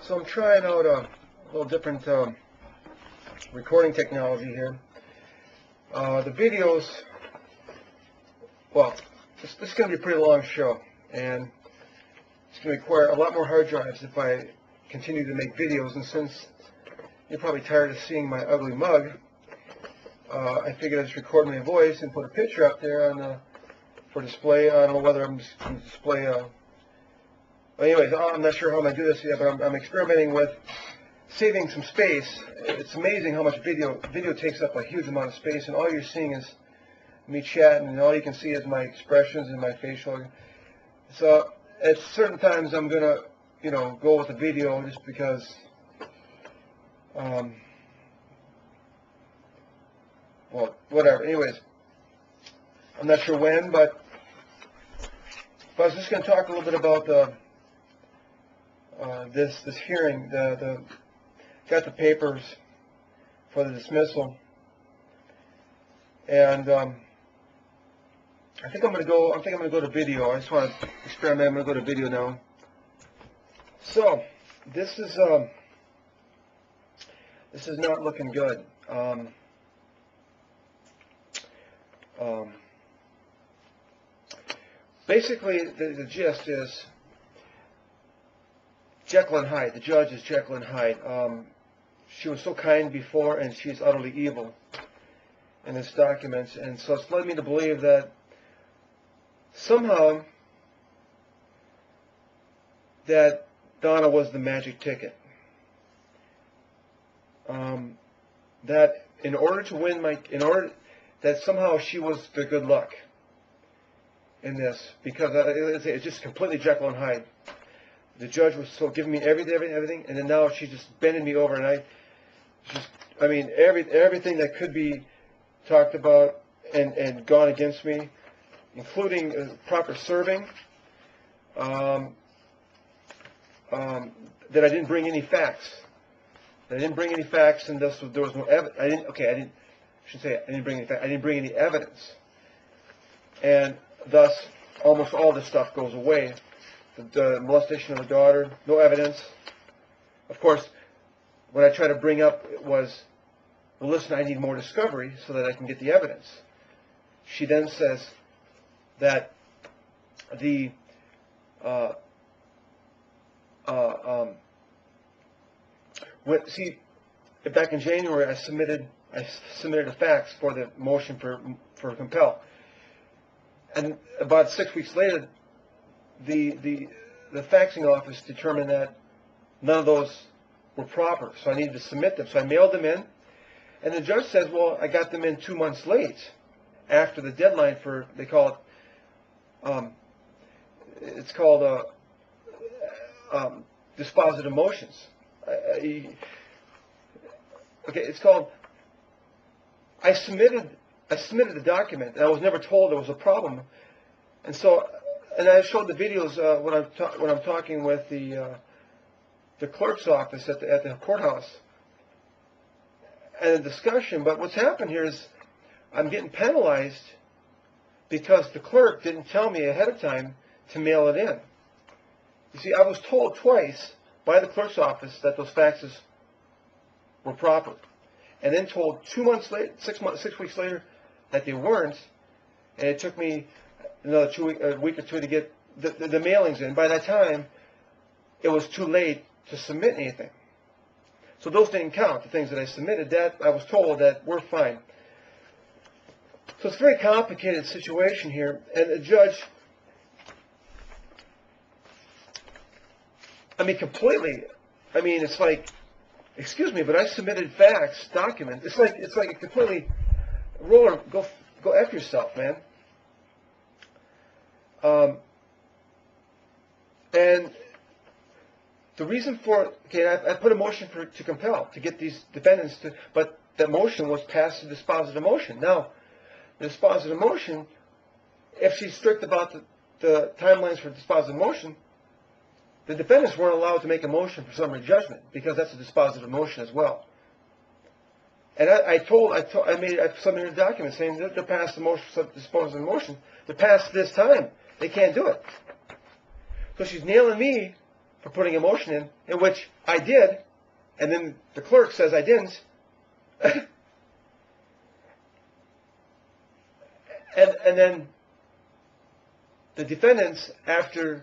So I'm trying out a little different recording technology here. The videos, well, this is going to be a pretty long show, and it's going to require a lot more hard drives if I continue to make videos. And since you're probably tired of seeing my ugly mug, I figured I'd just record my voice and put a picture up there on for display. I don't know whether I'm just going to display But anyways, I'm not sure how I'm going to do this yet, but I'm experimenting with saving some space. It's amazing how much video takes up a huge amount of space, and all you're seeing is me chatting, and all you can see is my expressions and my facial. So at certain times I'm going to, go with a video just because, well, whatever. Anyways, I'm not sure when, but I was just going to talk a little bit about this hearing. Got the papers for the dismissal, and I think I'm going to go to video. I just want to experiment. I'm going to go to video now. So this is not looking good. Basically, the gist is Jekyll and Hyde. The judge is Jekyll and Hyde. She was so kind before, and she's utterly evil in this document. And so it's led me to believe that somehow that Donna was the magic ticket. That in order to win that somehow she was the good luck in this, because it's just completely Jekyll and Hyde. The judge was so giving me everything, and then now she's just bending me over, and everything that could be talked about and gone against me, including proper serving. That I didn't bring any facts. And thus there was no evidence. I didn't bring any facts. I didn't bring any evidence, and thus almost all this stuff goes away. The molestation of the daughter, no evidence. Of course, what I try to bring up was, well, listen, I need more discovery so that I can get the evidence. She then says that back in January, I submitted a fax for the motion for compel, and about 6 weeks later, the faxing office determined that none of those were proper, so I needed to submit them. So I mailed them in, and the judge says, well, I got them in 2 months late after the deadline for, they call it, it's called dispositive motions. It's called, I submitted the document, and I was never told there was a problem, and so. And I showed the videos when I'm talking with the clerk's office at the courthouse, and a discussion. But what's happened here is I'm getting penalized because the clerk didn't tell me ahead of time to mail it in. You see, I was told twice by the clerk's office that those faxes were proper, and then told 2 months later, 6 weeks later, that they weren't, and it took me another a week or two to get the mailings in. By that time, it was too late to submit anything. So those didn't count, the things that I submitted. That I was told that we're fine. So it's a very complicated situation here. And the judge, it's like, excuse me, but I submitted fax document. It's like a completely go F yourself, man. And the reason for I put a motion to compel to get these defendants to, but that motion was passed to dispositive motion. Now, the dispositive motion, if she's strict about the timelines for dispositive motion, the defendants weren't allowed to make a motion for summary judgment because that's a dispositive motion as well. And I submitted a document saying that they're past the motion, dispositive motion. They're past this time. They can't do it. So she's nailing me for putting a motion in which I did, and then the clerk says I didn't. And then the defendants, after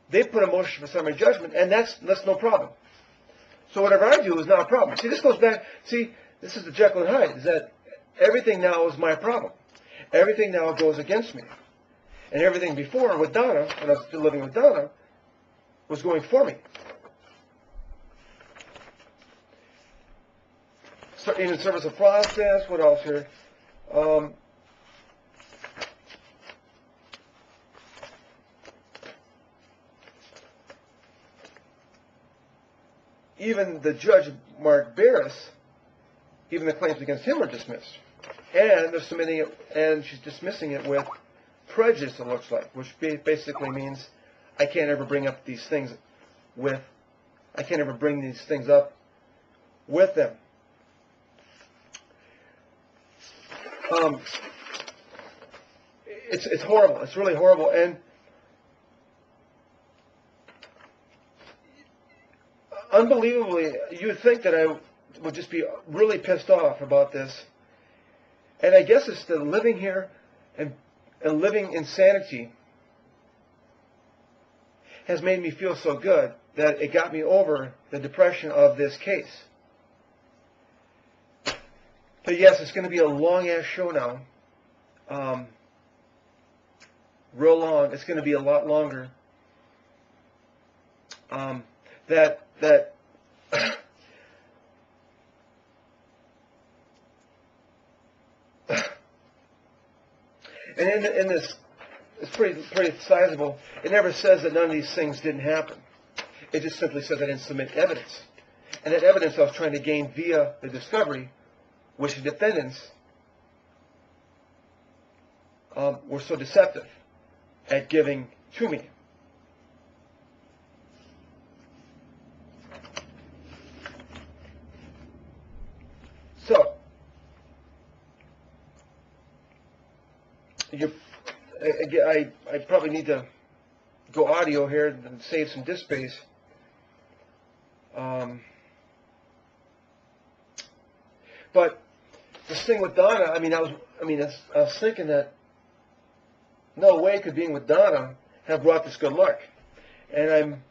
they put a motion for summary judgment, and that's no problem. So whatever I do is not a problem. See, this goes back, this is the Jekyll and Hyde, is that everything now is my problem. Everything now goes against me. And everything before with Donna, when I was still living with Donna, was going for me. So in service of process, what else here? Even the judge, Mark Barris, even the claims against him are dismissed. And they're submitting it, and she's dismissing it with prejudice, it looks like, which basically means I can't ever bring up these things with, I can't ever bring these things up with them. It's horrible. It's really horrible. And unbelievably, you would think that I would just be really pissed off about this. And I guess it's the living here and living insanity has made me feel so good that it got me over the depression of this case. But yes, it's going to be a long-ass show now. Real long. It's going to be a lot longer. And in this, it's pretty sizable. It never says that none of these things didn't happen. It just simply says I didn't submit evidence. And that evidence I was trying to gain via the discovery, which the defendants were so deceptive at giving to me. So, I probably need to go audio here and save some disk space. But this thing with Donna, I was thinking that no way could being with Donna have brought this good luck. And I'm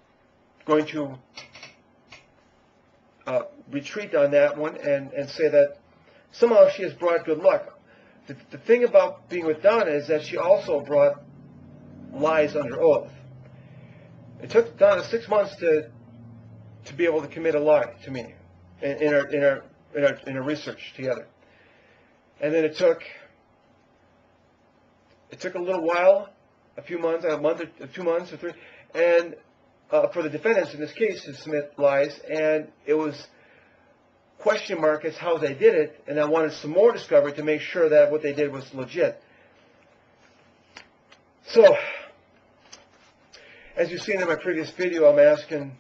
going to retreat on that one and say that somehow she has brought good luck. The thing about being with Donna is that she also brought lies under oath. It took Donna 6 months to be able to commit a lie to me in our research together. And then it took a little while, a few months, a month or 2 months or 3, and for the defendants in this case to submit lies, and it was question mark as how they did it, and I wanted some more discovery to make sure that what they did was legit. So, as you've seen in my previous video, I'm asking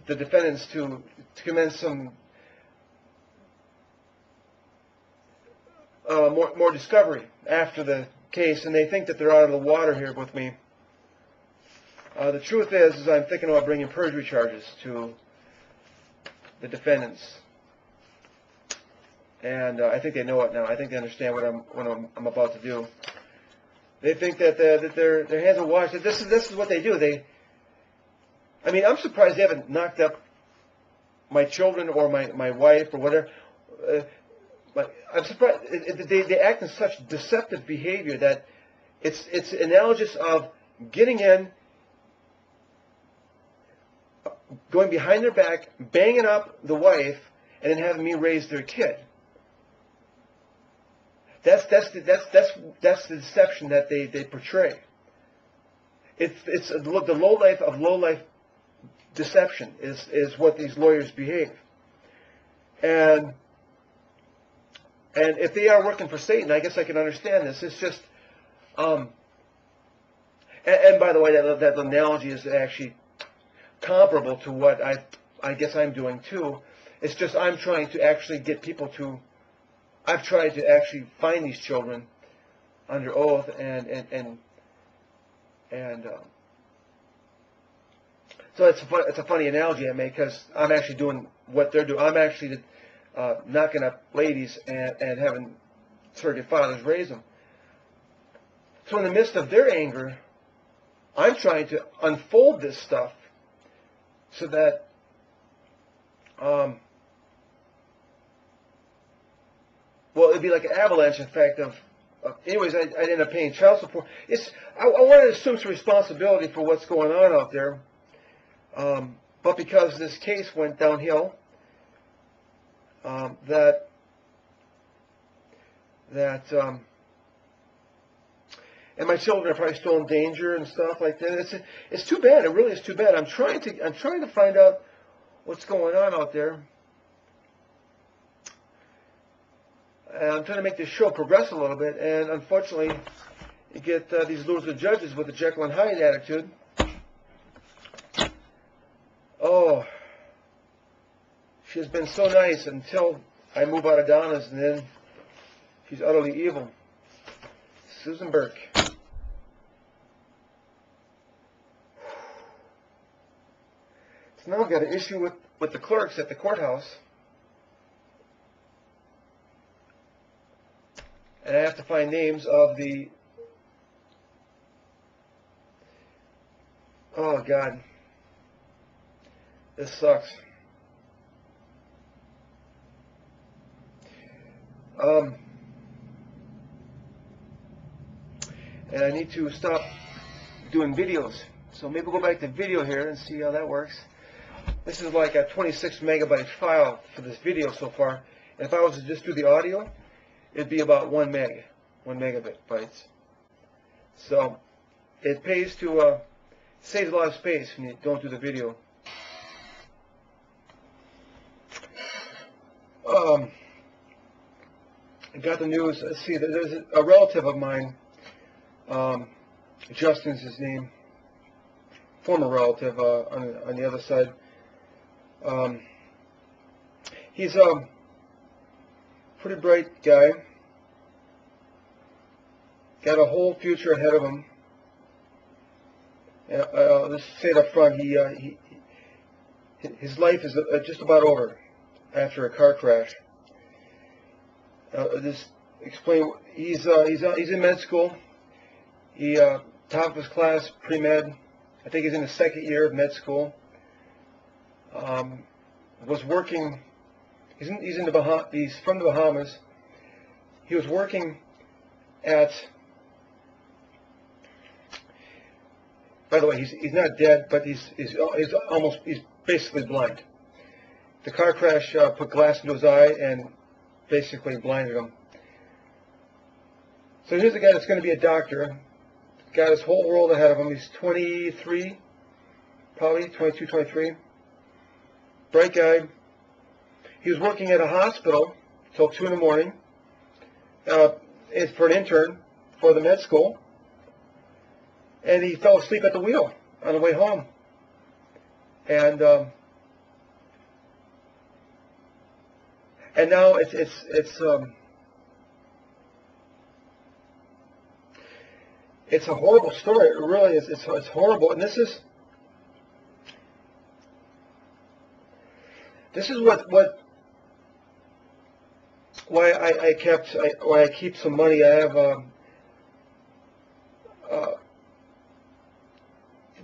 the defendants to commence some more discovery after the case, and they think that they're out of the water here with me. The truth is I'm thinking about bringing perjury charges to the defendants, and I think they know it now. I think they understand what I'm about to do. They think that their hands are washed. That this is what they do. I'm surprised they haven't knocked up my children or my wife or whatever. But I'm surprised they act in such deceptive behavior that it's analogous of getting in, going behind their back, banging up the wife, and then having me raise their kid. That's the deception that they portray. It's the low life of low life deception is what these lawyers behave. And if they are working for Satan, I guess I can understand this. It's just, and by the way, that analogy is actually comparable to what I guess I'm doing too. It's just I'm trying to actually get people to I've tried to actually find these children under oath, so it's a funny analogy I make, because I'm actually doing what they're doing. I'm actually knocking up ladies and having surrogate fathers raise them. So in the midst of their anger, I'm trying to unfold this stuff so that well, it'd be like an avalanche effect of anyways, I'd end up paying child support. I want to assume some responsibility for what's going on out there. But because this case went downhill, and my children are probably still in danger and stuff like that. It's too bad. It really is too bad. I'm trying to find out what's going on out there. And I'm trying to make this show progress a little bit, and unfortunately, you get these loser judges with the Jekyll and Hyde attitude. Oh, she has been so nice until I move out of Donna's, and then she's utterly evil. Susan Burke. So now I've got an issue with the clerks at the courthouse. And I have to find names of the... Oh, God. This sucks. And I need to stop doing videos. So maybe we'll go back to video here and see how that works. This is like a 26 megabyte file for this video so far. And if I was to just do the audio, it'd be about 1 megabit bytes. So it pays to save a lot of space when you don't do the video. I got the news. Let's see, there's a relative of mine, Justin's his name, former relative on the other side. He's a pretty bright guy, got a whole future ahead of him. Let's say it up front, his life is just about over after a car crash. Just explain. He's in med school. He top of his class, pre-med. I think he's in the second year of med school. Was working. He's from the Bahamas. He was working at. By the way, he's not dead, but he's basically blind. The car crash put glass into his eye and basically blinded him. So here's a guy that's going to be a doctor. Got his whole world ahead of him. He's 23, probably 22, 23. Bright guy. He was working at a hospital till 2 in the morning. It's for an intern for the med school. And he fell asleep at the wheel on the way home. And now it's a horrible story. It really is. It's horrible. And this is why I keep some money. I have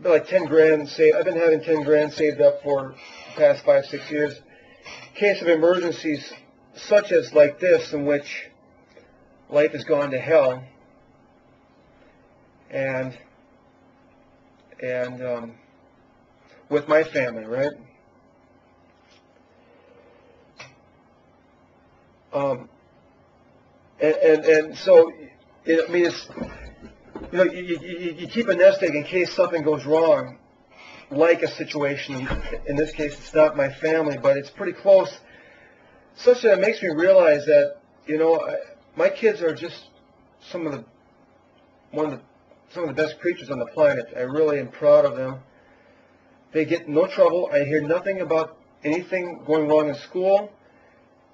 like 10 grand saved. I've been having 10 grand saved up for the past 5-6 years. In case of emergencies such as like this, in which life has gone to hell, and with my family, right? And so, I mean, it's, you know, you keep a nest egg in case something goes wrong, like a situation. In this case, it's not my family, but it's pretty close. Such that it makes me realize that, you know, my kids are just some of the best creatures on the planet. I really am proud of them. They get no trouble. I hear nothing about anything going wrong in school.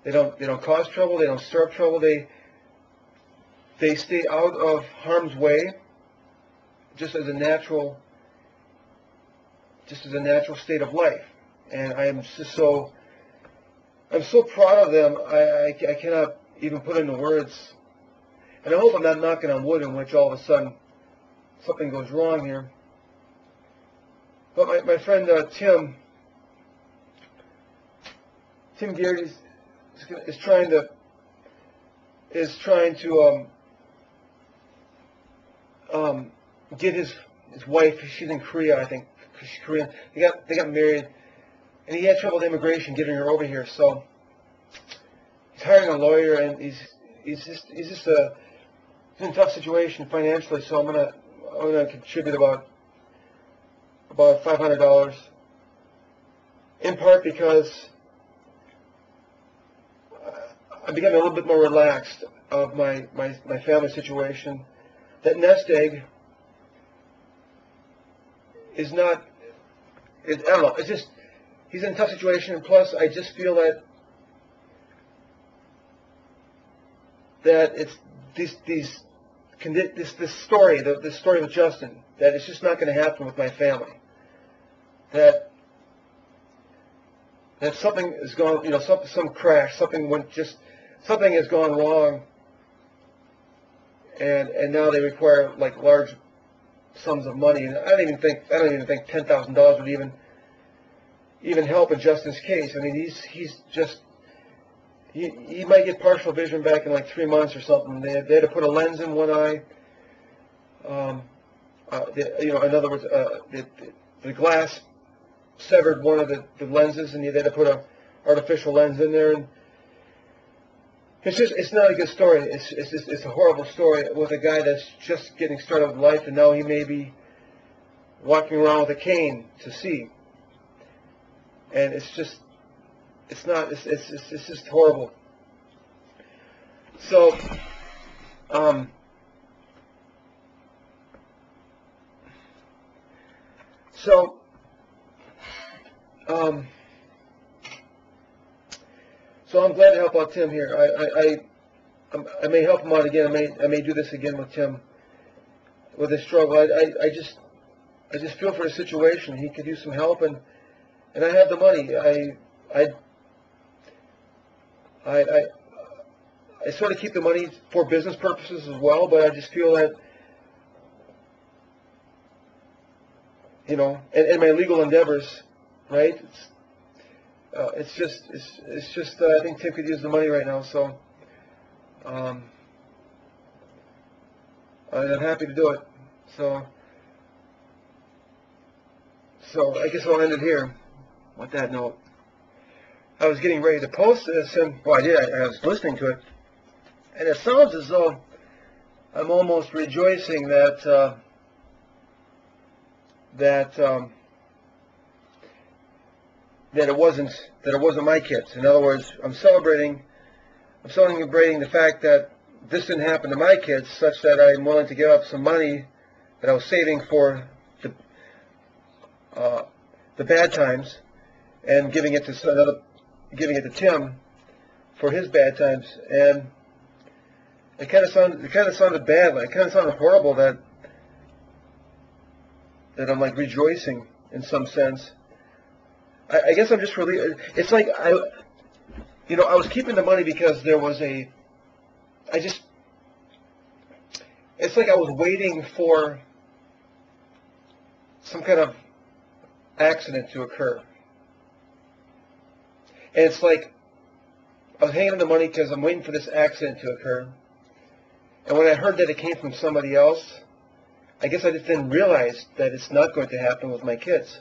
They don't cause trouble. They don't stir up trouble. They stay out of harm's way, just as a natural state of life. And I'm so proud of them. I cannot even put into words. And I hope I'm not knocking on wood in which all of a sudden something goes wrong here. But my friend Tim Garrity is trying to get his wife. She's in Korea, I think. She's Korean. They got married, and he had trouble with immigration getting her over here. So he's hiring a lawyer, and he's just in a tough situation financially. So I'm gonna contribute about $500, in part because I'm becoming a little bit more relaxed of my family situation. That nest egg is not, I don't know, it's just, he's in a tough situation, and plus I just feel that it's this story, the story with Justin, that it's just not going to happen with my family. That something has gone, some crash, something has gone wrong, and now they require like large sums of money. And I don't even think $10,000 would even help in Justin's case. I mean, he might get partial vision back in like 3 months or something. They had to put a lens in one eye. In other words, the glass severed one of the lenses, and they had to put an artificial lens in there. And it's not a good story. It's a horrible story with a guy that's just getting started with life, and now he may be walking around with a cane to see. And it's just horrible. So, So I'm glad to help out Tim here. I may help him out again. I may do this again with Tim with his struggle. I just feel for his situation. He could use some help, and I have the money. I sort of keep the money for business purposes as well, but I just feel that, and my legal endeavors, right? It's just I think Tim could use the money right now, so I'm happy to do it. So I guess I'll end it here with that note. I was getting ready to post this, and I did. I was listening to it, and it sounds as though I'm almost rejoicing that it wasn't my kids. In other words, I'm celebrating the fact that this didn't happen to my kids, such that I'm willing to give up some money that I was saving for the bad times, and giving it to Tim for his bad times. And it kind of sounded bad. It kind of sounded horrible that I'm like rejoicing in some sense. I guess I'm just really. It's like I was keeping the money because there was it's like I was waiting for some kind of accident to occur. And it's like I was hanging on the money because I'm waiting for this accident to occur. And when I heard that it came from somebody else, I guess I just didn't realize that it's not going to happen with my kids.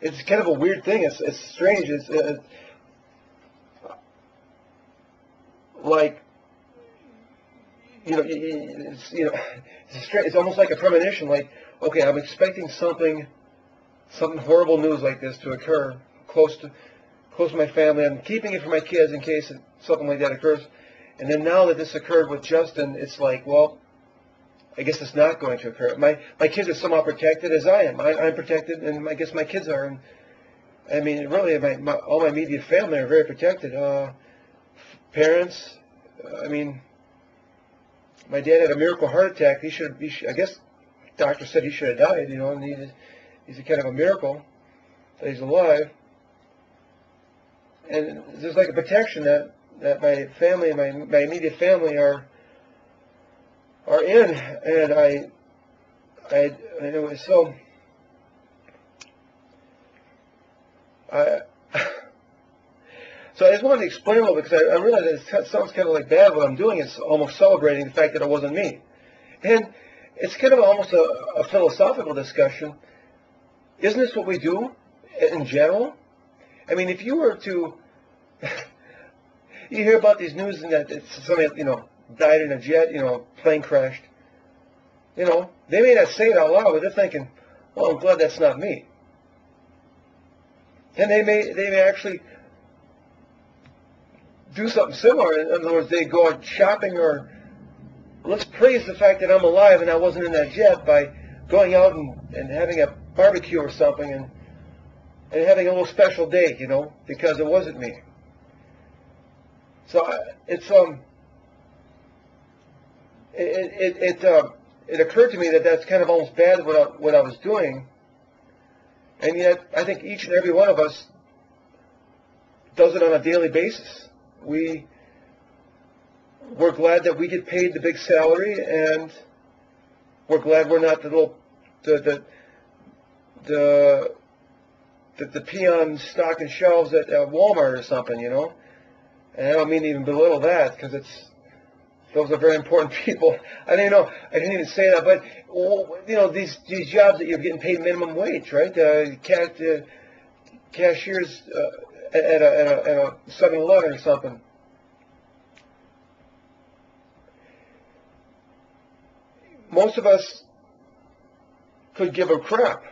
It's kind of a weird thing. It's strange. It's like it's almost like a premonition. Like, okay, I'm expecting something horrible news like this to occur close to my family. I'm keeping it for my kids in case something like that occurs. And then now that this occurred with Justin, it's like, well, I guess it's not going to occur. My kids are somehow protected as I am. I'm protected, and I guess my kids are. And I mean, really, all my immediate family are very protected. Parents, I mean, my dad had a miracle heart attack. I guess, doctor said he should have died. You know, and he's a kind of a miracle that he's alive. And there's like a protection that my family, my immediate family are in, and anyway, so so I just wanted to explain a little bit, because I realize that it sounds kind of like bad what I'm doing. It's almost celebrating the fact that it wasn't me. And it's kind of almost a philosophical discussion. Isn't this what we do in general? I mean, if you were to, you hear about these news and that somebody, died in a jet, plane crashed. They may not say it out loud, but they're thinking, "Oh, I'm glad that's not me." And they may actually do something similar. In other words, they go out shopping, or let's praise the fact that I'm alive and I wasn't in that jet by going out and having a barbecue or something, and having a little special day, because it wasn't me. So it occurred to me that that's kind of almost bad what I was doing, and yet I think each and every one of us does it on a daily basis. We're glad that we get paid the big salary, and we're glad we're not the peon stocking shelves at Walmart or something, And I don't mean to even belittle that, because those are very important people. I didn't even say that, but these jobs that you're getting paid minimum wage, right? Cashiers at a 7-Eleven or something. Most of us could give a crap.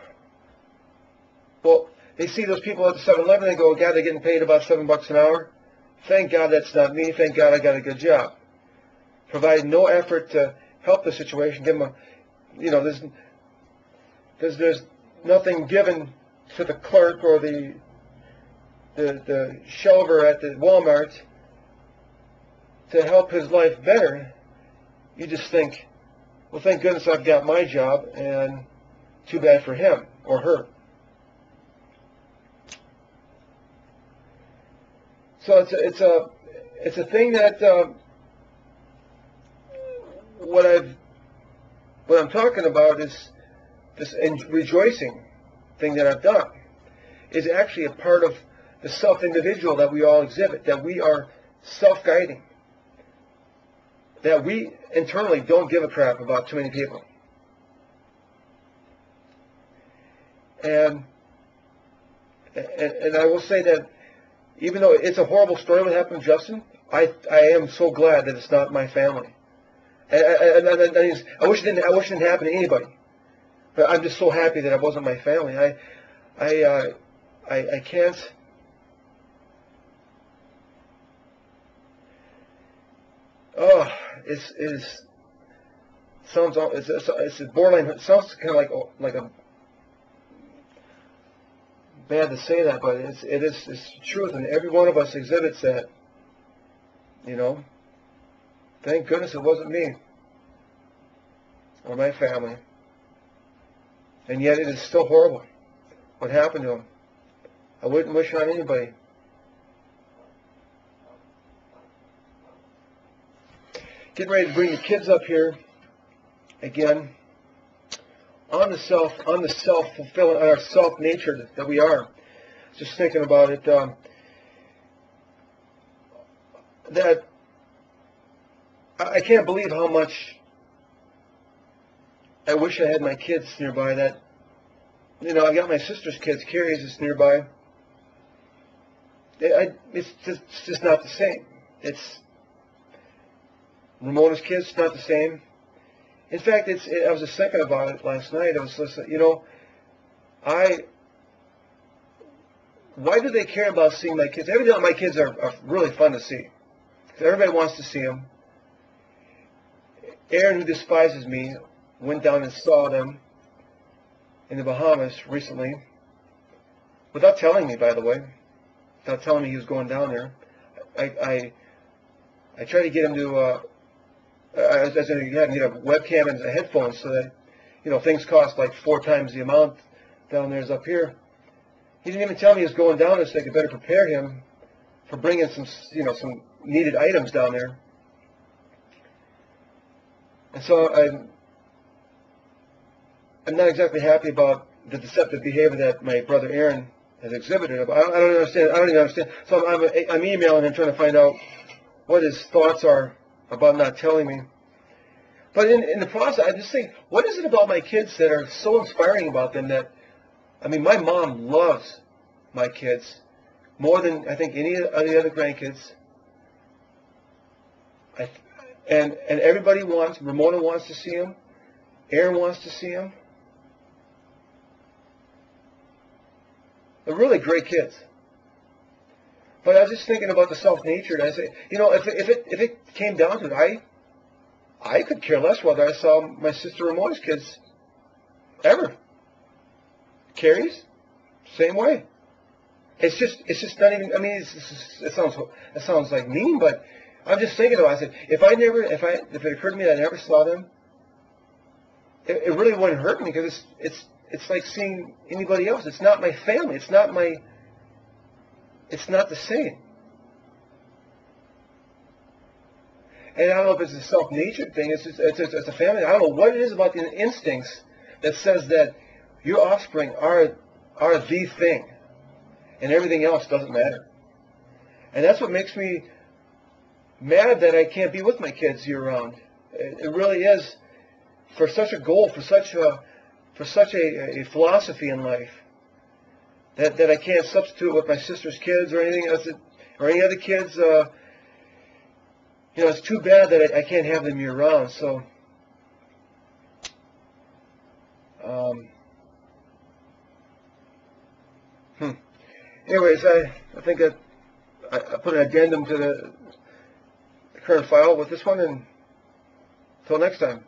Well, they see those people at the 7-Eleven, they go, "God, they're getting paid about $7 an hour. Thank God that's not me. Thank God I got a good job." Provide no effort to help the situation. Give them there's nothing given to the clerk or the shelver at the Walmart to help his life better. You just think, well, thank goodness I've got my job, and too bad for him or her. So it's a thing that what I'm talking about is this rejoicing thing that I've done is actually a part of the self-individual that we all exhibit, that we are self-guiding, that we internally don't give a crap about too many people. And I will say that even though it's a horrible story what happened to Justin, I am so glad that it's not my family. I wish it didn't happen to anybody. But I'm just so happy that it wasn't my family. I can't. Oh, it's borderline. It sounds kind of like a bad to say that, but it's the truth, and every one of us exhibits that. Thank goodness it wasn't me or my family, and yet it is still horrible what happened to him. I wouldn't wish it on anybody. Getting ready to bring the kids up here again on the self-fulfilling, our self-nature that we are. Just thinking about it, that I can't believe how much I wish I had my kids nearby. That I've got my sister's kids. Carrie's is nearby. It's just not the same. It's Ramona's kids. It's not the same. In fact, I was just thinking about it last night. I was listening. Why do they care about seeing my kids? Evidently, my kids are really fun to see. Everybody wants to see them. Aaron, who despises me, went down and saw them in the Bahamas recently. without telling me, by the way, without telling me he was going down there. I tried to get him to, as I said, get a webcam and a headphones so that, things cost like 4 times the amount down there as up here. He didn't even tell me he was going down there, so I could better prepare him for bringing some needed items down there. And so I'm not exactly happy about the deceptive behavior that my brother Aaron has exhibited. I don't understand. I don't even understand. So I'm emailing him trying to find out what his thoughts are about not telling me. But in the process, I just think, what is it about my kids that are so inspiring about them that, I mean, my mom loves my kids more than I think any of the other grandkids. And everybody wants, Ramona wants to see him, Aaron wants to see him. They're really great kids. But I was just thinking about the self-natured. I say, if it came down to it, I could care less whether I saw my sister Ramona's kids ever. Carrie's, same way. It's just not even. I mean, it sounds like mean, but I'm just thinking about it. I said, if it occurred to me that I never saw them, it really wouldn't hurt me because it's like seeing anybody else. It's not my family. It's not the same. And I don't know if it's a self-natured thing. It's a family. I don't know what it is about the instincts that says that your offspring are the thing, and everything else doesn't matter. And that's what makes me mad that I can't be with my kids year-round. It really is for such a goal, for such a philosophy in life that I can't substitute with my sister's kids or anything else, or any other kids. It's too bad that I can't have them year-round. So, anyways, I think that I put an addendum to the current file with this one, and until next time.